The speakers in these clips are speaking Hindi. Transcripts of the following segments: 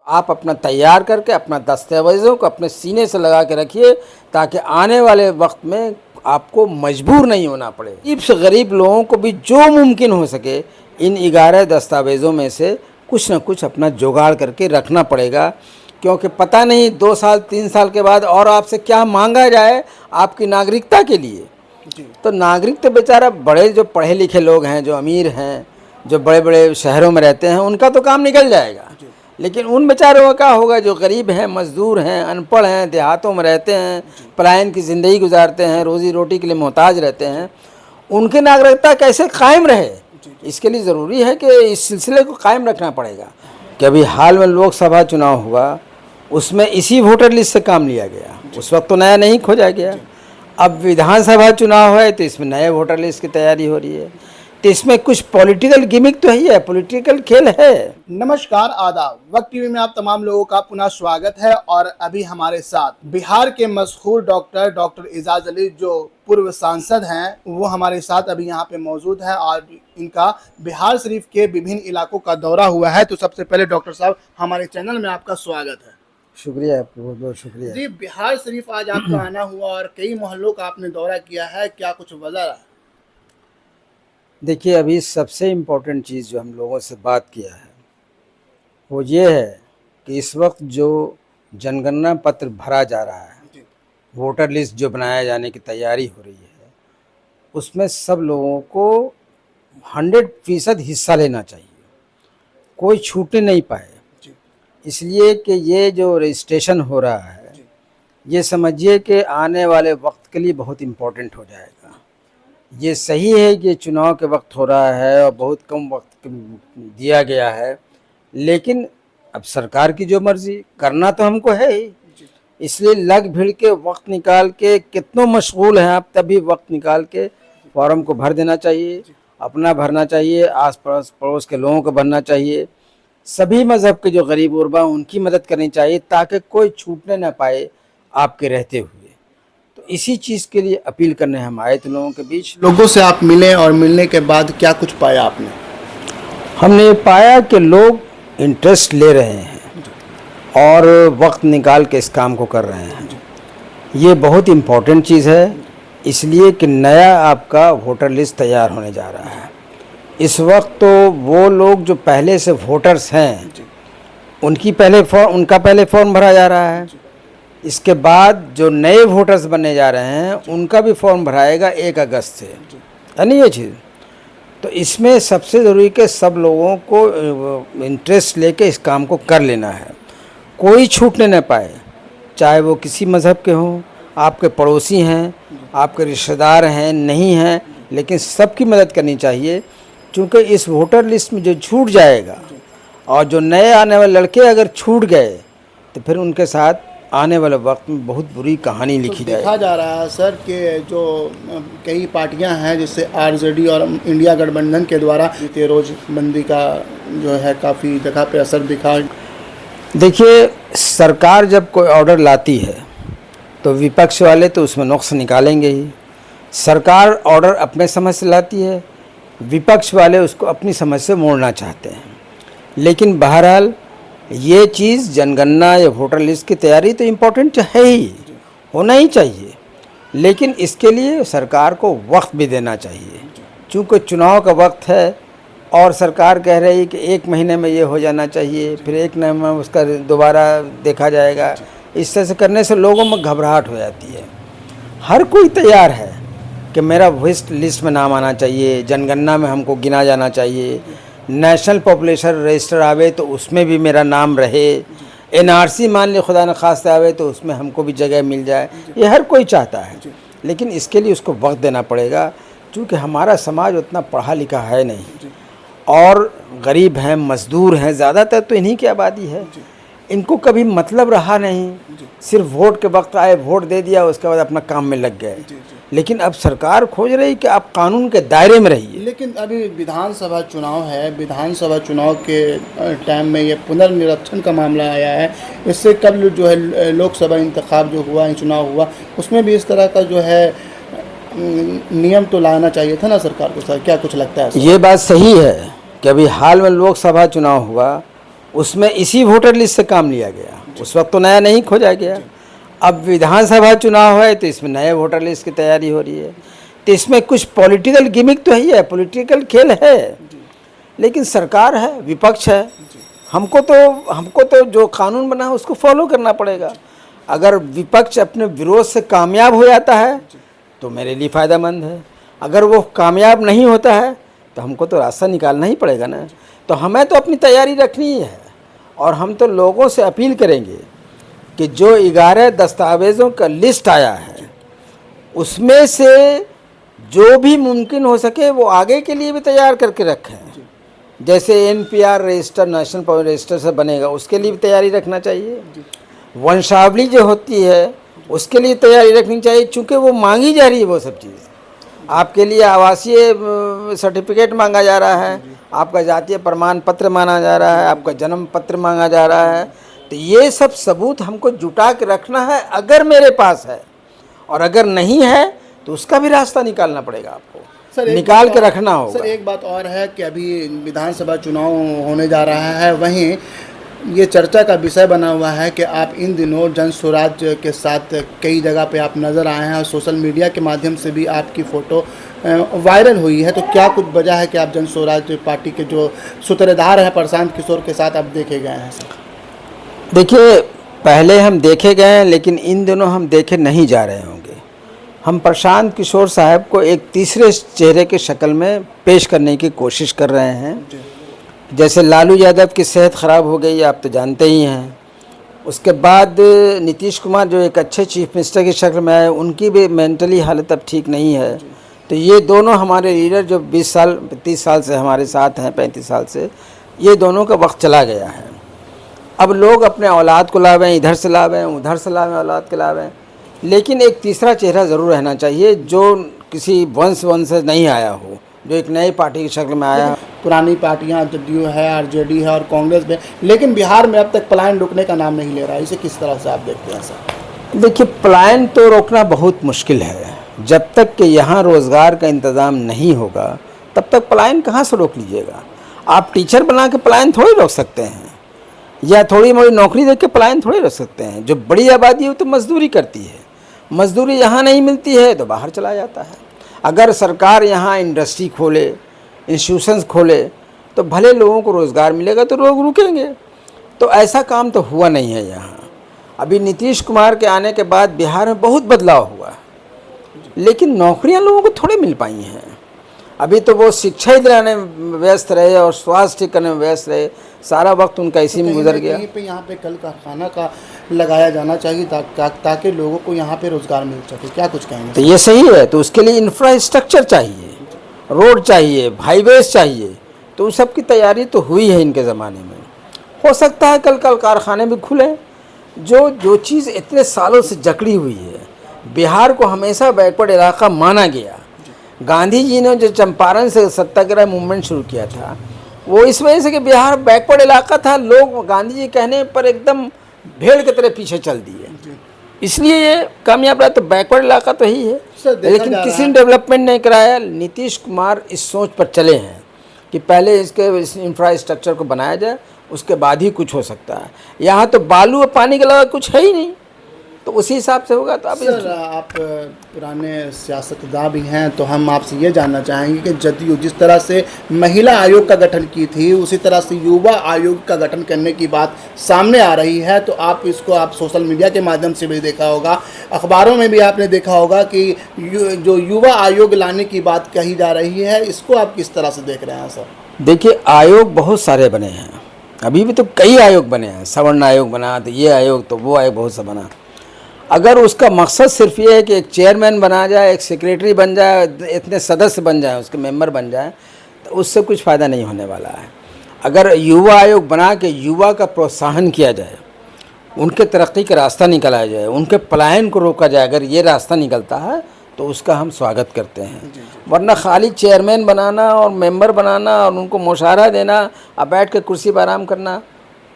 आप अपना तैयार करके अपना दस्तावेज़ों को अपने सीने से लगा के रखिए ताकि आने वाले वक्त में आपको मजबूर नहीं होना पड़े। गरीब से गरीब लोगों को भी जो मुमकिन हो सके इन 11 दस्तावेज़ों में से कुछ न कुछ अपना जुगाड़ करके रखना पड़ेगा, क्योंकि पता नहीं 2 साल 3 साल के बाद और आपसे क्या मांगा जाए आपकी नागरिकता के लिए। तो नागरिक तो बेचारा बड़े जो पढ़े लिखे लोग हैं, जो अमीर हैं, जो बड़े बड़े शहरों में रहते हैं, उनका तो काम निकल जाएगा, लेकिन उन बेचारों का क्या होगा जो गरीब हैं, मजदूर हैं, अनपढ़ हैं, देहातों में रहते हैं, पलायन की ज़िंदगी गुजारते हैं, रोज़ी रोटी के लिए मोहताज रहते हैं, उनकी नागरिकता कैसे कायम रहे। इसके लिए ज़रूरी है कि इस सिलसिले को कायम रखना पड़ेगा। कि अभी हाल में लोकसभा चुनाव हुआ, उसमें इसी वोटर लिस्ट से काम लिया गया। उस वक्त तो नया नहीं खोजा गया। अब विधानसभा चुनाव है तो इसमें नए वोटर लिस्ट की तैयारी हो रही है, तो इसमें कुछ पॉलिटिकल गिमिक तो ही है, पॉलिटिकल खेल है। नमस्कार, आदाब। वक्त टीवी में आप तमाम लोगों का पुनः स्वागत है। और अभी हमारे साथ बिहार के मशहूर डॉक्टर एजाज अली जो पूर्व सांसद हैं, वो हमारे साथ अभी यहाँ पे मौजूद है और इनका बिहार शरीफ के विभिन्न इलाकों का दौरा हुआ है। तो सबसे पहले डॉक्टर साहब, हमारे चैनल में आपका स्वागत है। शुक्रिया, बहुत बहुत शुक्रिया जी। बिहार शरीफ आज आपका आना हुआ और कई मोहल्लों का आपने दौरा किया है, क्या कुछ वजह है? देखिए, अभी सबसे इम्पोर्टेंट चीज़ जो हम लोगों से बात किया है वो ये है कि इस वक्त जो जनगणना पत्र भरा जा रहा है, वोटर लिस्ट जो बनाया जाने की तैयारी हो रही है, उसमें सब लोगों को 100% हिस्सा लेना चाहिए, कोई छूटने नहीं पाए। इसलिए कि ये जो रजिस्ट्रेशन हो रहा है, ये समझिए कि आने वाले वक्त के लिए बहुत इम्पोर्टेंट हो जाएगा। ये सही है कि चुनाव के वक्त हो रहा है और बहुत कम वक्त दिया गया है, लेकिन अब सरकार की जो मर्ज़ी, करना तो हमको है ही। इसलिए लग भिड़ के वक्त निकाल के, कितनों मशगूल हैं आप, तभी वक्त निकाल के फॉर्म को भर देना चाहिए, अपना भरना चाहिए, आस पास पड़ोस के लोगों को भरना चाहिए, सभी मज़हब के जो गरीब गुरबा उनकी मदद करनी चाहिए ताकि कोई छूटने ना पाए आपके रहते हुए। तो इसी चीज़ के लिए अपील करने हम आए थे लोगों के बीच। लोगों से आप मिले और मिलने के बाद क्या कुछ पाया आपने? हमने ये पाया कि लोग इंटरेस्ट ले रहे हैं और वक्त निकाल के इस काम को कर रहे हैं। ये बहुत इम्पोर्टेंट चीज़ है, इसलिए कि नया आपका वोटर लिस्ट तैयार होने जा रहा है। इस वक्त तो वो लोग जो पहले से वोटर्स हैं उनका पहले फॉर्म भरा जा रहा है। इसके बाद जो नए वोटर्स बनने जा रहे हैं उनका भी फॉर्म भराएगा 1 अगस्त से, है नहीं ये चीज़। तो इसमें सबसे ज़रूरी कि सब लोगों को इंटरेस्ट लेके इस काम को कर लेना है, कोई छूटने न पाए, चाहे वो किसी मज़हब के हों, आपके पड़ोसी हैं, आपके रिश्तेदार हैं, नहीं हैं, लेकिन सबकी मदद करनी चाहिए। क्योंकि इस वोटर लिस्ट में जो छूट जाएगा और जो नए आने वाले लड़के अगर छूट गए तो फिर उनके साथ आने वाले वक्त में बहुत बुरी कहानी लिखी जाएगी। देखा जा रहा है सर कि जो कई पार्टियां हैं, जैसे आरजेडी और इंडिया गठबंधन के द्वारा रोजबंदी का जो है काफ़ी जगह पे असर दिखा। देखिए, सरकार जब कोई ऑर्डर लाती है तो विपक्ष वाले तो उसमें नुक्स निकालेंगे ही। सरकार ऑर्डर अपने समझ से लाती है, विपक्ष वाले उसको अपनी समझ से मोड़ना चाहते हैं। लेकिन बहरहाल ये चीज़ जनगणना या वोटर लिस्ट की तैयारी तो इम्पोर्टेंट है ही, होना ही चाहिए, लेकिन इसके लिए सरकार को वक्त भी देना चाहिए। चूँकि चुनाव का वक्त है और सरकार कह रही है कि 1 महीने में ये हो जाना चाहिए, फिर 1 महीने में उसका दोबारा देखा जाएगा। इस तरह से करने से लोगों में घबराहट हो जाती है। हर कोई तैयार है कि मेरा विश लिस्ट में नाम आना चाहिए, जनगणना में हमको गिना जाना चाहिए, नेशनल पॉपुलेशन रजिस्टर आवे तो उसमें भी मेरा नाम रहे, एनआरसी मान ली खुदा न खास्ता आवे तो उसमें हमको भी जगह मिल जाए। ये हर कोई चाहता है, लेकिन इसके लिए उसको वक्त देना पड़ेगा, क्योंकि हमारा समाज उतना पढ़ा लिखा है नहीं और गरीब हैं, मज़दूर हैं, ज़्यादातर तो इन्हीं की आबादी है। इनको कभी मतलब रहा नहीं, सिर्फ वोट के वक्त आए, वोट दे दिया, उसके बाद अपना काम में लग गए। लेकिन अब सरकार खोज रही कि आप कानून के दायरे में रहिए। लेकिन अभी विधानसभा चुनाव है, विधानसभा चुनाव के टाइम में ये पुनर्निरीक्षण का मामला आया है। इससे कल जो है लोकसभा इंतखाब जो हुआ, चुनाव हुआ, उसमें भी इस तरह का जो है नियम तो लाना चाहिए था ना सरकार को। सर क्या कुछ लगता है? ये बात सही है कि अभी हाल में लोकसभा चुनाव हुआ, उसमें इसी वोटर लिस्ट से काम लिया गया। उस वक्त तो नया नहीं खोजा गया। अब विधानसभा चुनाव है तो इसमें नए वोटर लिस्ट की तैयारी हो रही है। तो इसमें कुछ पॉलिटिकल गिमिक तो ही है, पॉलिटिकल खेल है, लेकिन सरकार है, विपक्ष है। हमको तो जो कानून बना है उसको फॉलो करना पड़ेगा। अगर विपक्ष अपने विरोध से कामयाब हो जाता है तो मेरे लिए फ़ायदेमंद है, अगर वो कामयाब नहीं होता है तो हमको तो रास्ता निकालना ही पड़ेगा ना। तो हमें तो अपनी तैयारी रखनी ही है, और हम तो लोगों से अपील करेंगे कि जो 11 दस्तावेज़ों का लिस्ट आया है उसमें से जो भी मुमकिन हो सके वो आगे के लिए भी तैयार करके रखें। जैसे NPR register, national public register से बनेगा, उसके लिए भी तैयारी रखना चाहिए। वंशावली जो होती है उसके लिए तैयारी रखनी चाहिए, चूँकि वो मांगी जा रही है। वो सब चीज़ आपके लिए आवासीय सर्टिफिकेट मांगा जा रहा है, आपका जातीय प्रमाण पत्र मांगा जा रहा है, आपका जन्म पत्र मांगा जा रहा है। तो ये सब सबूत हमको जुटा के रखना है अगर मेरे पास है, और अगर नहीं है तो उसका भी रास्ता निकालना पड़ेगा। आपको निकाल के रखना होगा। सर एक बात और है कि अभी विधानसभा चुनाव होने जा रहा है, वहीं ये चर्चा का विषय बना हुआ है कि आप इन दिनों जन स्वराज के साथ कई जगह पे आप नज़र आए हैं और सोशल मीडिया के माध्यम से भी आपकी फ़ोटो वायरल हुई है। तो क्या कुछ वजह है कि आप जन स्वराज पार्टी के जो सूत्रधार हैं प्रशांत किशोर के साथ आप देखे गए हैं? सर देखिए, पहले हम देखे गए हैं, लेकिन इन दिनों हम देखे नहीं जा रहे होंगे। हम प्रशांत किशोर साहब को एक तीसरे चेहरे की शक्ल में पेश करने की कोशिश कर रहे हैं। जैसे लालू यादव की सेहत ख़राब हो गई, आप तो जानते ही हैं। उसके बाद नीतीश कुमार जो एक अच्छे चीफ मिनिस्टर की शक्ल में आए, उनकी भी मेंटली हालत अब ठीक नहीं है। तो ये दोनों हमारे लीडर जो 30 साल से हमारे साथ हैं, 35 साल से, ये दोनों का वक्त चला गया है। अब लोग अपने औलाद को लावें, इधर से लावें, उधर से लावें, औलाद के लावें, लेकिन एक तीसरा चेहरा ज़रूर रहना चाहिए जो किसी वंश से नहीं आया हो, जो एक नई पार्टी की शक्ल में आया। पुरानी पार्टियां जदयू है, RJD है और कांग्रेस में, लेकिन बिहार में अब तक पलायन रुकने का नाम नहीं ले रहा है। इसे किस तरह से आप देखते हैं सर? देखिए, पलायन तो रोकना बहुत मुश्किल है। जब तक कि यहाँ रोज़गार का इंतज़ाम नहीं होगा तब तक पलायन कहाँ से रोक लीजिएगा। आप टीचर बना के पलायन थोड़ी रोक सकते हैं, या थोड़ी मोड़ी नौकरी दे के पलायन थोड़ी रोक सकते हैं। जो बड़ी आबादी है तो मजदूरी करती है, मजदूरी यहाँ नहीं मिलती है तो बाहर चला जाता है। अगर सरकार यहाँ इंडस्ट्री खोले, इंस्टीट्यूशंस खोले, तो भले लोगों को रोज़गार मिलेगा तो लोग रुकेंगे। तो ऐसा काम तो हुआ नहीं है यहाँ। अभी नीतीश कुमार के आने के बाद बिहार में बहुत बदलाव हुआ, लेकिन नौकरियाँ लोगों को थोड़ी मिल पाई हैं। अभी तो वो शिक्षा ही दिलाने में व्यस्त रहे और स्वास्थ्य ठीक करने में व्यस्त रहे, सारा वक्त उनका इसी में गुजर गया। कहीं पे यहाँ पे कल कारखाना का लगाया जाना चाहिए ताकि लोगों को यहाँ पे रोज़गार मिल सके। क्या कुछ कहेंगे? तो ये सही है, तो उसके लिए इंफ्रास्ट्रक्चर चाहिए, रोड चाहिए, हाईवेज चाहिए। तो उस सब की तैयारी तो हुई है इनके ज़माने में। हो सकता है कल कारखाने भी खुले। जो चीज़ इतने सालों से जकड़ी हुई है, बिहार को हमेशा बैकवर्ड इलाका माना गया। गांधी जी ने जो चंपारण से सत्याग्रह मूवमेंट शुरू किया था, वो इस वजह से कि बिहार बैकवर्ड इलाका था। लोग गांधी जी कहने पर एकदम भेड़ की तरह पीछे चल दिए, इसलिए ये कामयाब रहा। तो बैकवर्ड इलाका तो ही है, लेकिन किसी ने डेवलपमेंट नहीं कराया। नीतीश कुमार इस सोच पर चले हैं कि पहले इस इंफ्रास्ट्रक्चर को बनाया जाए, उसके बाद ही कुछ हो सकता है। यहाँ तो बालू और पानी के अलावा कुछ है ही नहीं, तो उसी हिसाब से होगा। तो सर आप पुराने सियासतदान भी हैं, तो हम आपसे ये जानना चाहेंगे कि जदयू जिस तरह से महिला आयोग का गठन की थी, उसी तरह से युवा आयोग का गठन करने की बात सामने आ रही है। तो आप सोशल मीडिया के माध्यम से भी देखा होगा, अखबारों में भी आपने देखा होगा कि जो युवा आयोग लाने की बात कही जा रही है, इसको आप किस तरह से देख रहे हैं सर? देखिए, आयोग बहुत सारे बने हैं, अभी भी तो कई आयोग बने हैं। सवर्ण आयोग बना, तो ये आयोग, तो वो आयोग, बहुत सा बना। अगर उसका मकसद सिर्फ ये है कि एक चेयरमैन बना जाए, एक सेक्रेटरी बन जाए, इतने सदस्य बन जाए, उसके मेंबर बन जाए, तो उससे कुछ फ़ायदा नहीं होने वाला है। अगर युवा आयोग बना के युवा का प्रोत्साहन किया जाए, उनके तरक्की का रास्ता निकाला जाए, उनके पलायन को रोका जाए, अगर ये रास्ता निकलता है तो उसका हम स्वागत करते हैं। वरना खाली चेयरमैन बनाना और मेंबर बनाना और उनको मुशावरा देना, अब बैठ के कुर्सी पर आराम करना,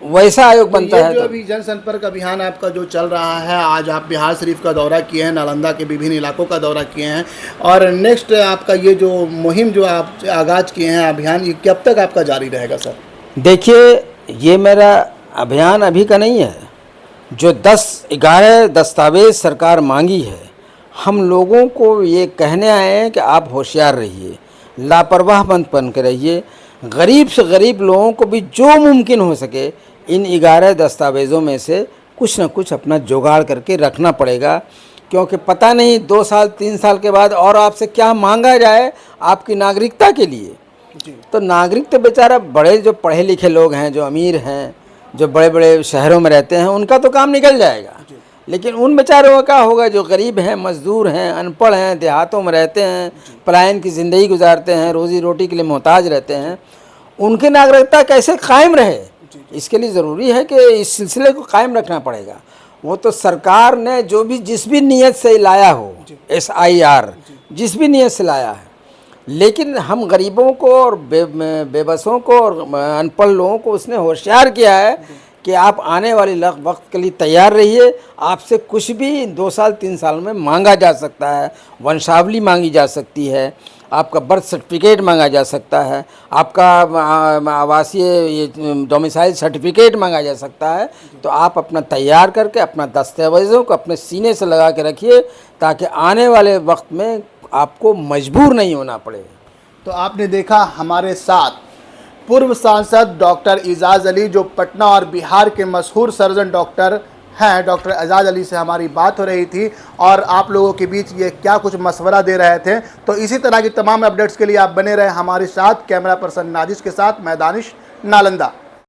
वैसा आयोग बनता है। जो अभी जनसंपर्क अभियान आपका जो चल रहा है, आज आप बिहार शरीफ का दौरा किए हैं, नालंदा के विभिन्न इलाकों का दौरा किए हैं, और नेक्स्ट आपका ये जो मुहिम जो आप आगाज़ किए हैं अभियान, ये कब तक आपका जारी रहेगा सर? देखिए, ये मेरा अभियान अभी का नहीं है। जो 10-11 दस्तावेज सरकार मांगी है, हम लोगों को ये कहने आए हैं कि आप होशियार रहिए, लापरवाह मत बन के रहिए। गरीब से गरीब लोगों को भी जो मुमकिन हो सके इन 11 दस्तावेज़ों में से कुछ न कुछ अपना जुगाड़ करके रखना पड़ेगा, क्योंकि पता नहीं 2 साल 3 साल के बाद और आपसे क्या मांगा जाए आपकी नागरिकता के लिए। तो नागरिक तो बेचारा बड़े जो पढ़े लिखे लोग हैं, जो अमीर हैं, जो बड़े बड़े शहरों में रहते हैं, उनका तो काम निकल जाएगा, लेकिन उन बेचारों का क्या होगा जो गरीब हैं, मजदूर हैं, अनपढ़ हैं, देहातों में रहते हैं, पलायन की ज़िंदगी गुजारते हैं, रोज़ी रोटी के लिए मोहताज रहते हैं, उनकी नागरिकता कैसे कायम रहे, इसके लिए ज़रूरी है कि इस सिलसिले को कायम रखना पड़ेगा। वो तो सरकार ने जो भी जिस भी नीयत से लाया हो, SIR जिस भी नीयत से लाया है, लेकिन हम गरीबों को और बेबसों को और अनपढ़ लोगों को उसने होशियार किया है कि आप आने वाले वक्त के लिए तैयार रहिए। आपसे कुछ भी 2 साल 3 साल में मांगा जा सकता है, वंशावली मांगी जा सकती है, आपका बर्थ सर्टिफिकेट मांगा जा सकता है, आपका आवासीय डोमिसाइल सर्टिफिकेट मांगा जा सकता है। तो आप अपना तैयार करके अपना दस्तावेज़ों को अपने सीने से लगा के रखिए, ताकि आने वाले वक्त में आपको मजबूर नहीं होना पड़े। तो आपने देखा हमारे साथ पूर्व सांसद डॉक्टर एजाज अली, जो पटना और बिहार के मशहूर सर्जन डॉक्टर हैं, डॉक्टर एजाज अली से हमारी बात हो रही थी और आप लोगों के बीच ये क्या कुछ मशवरा दे रहे थे। तो इसी तरह की तमाम अपडेट्स के लिए आप बने रहे हमारे साथ। कैमरा पर्सन नाजिश के साथ मैं दानिश, नालंदा।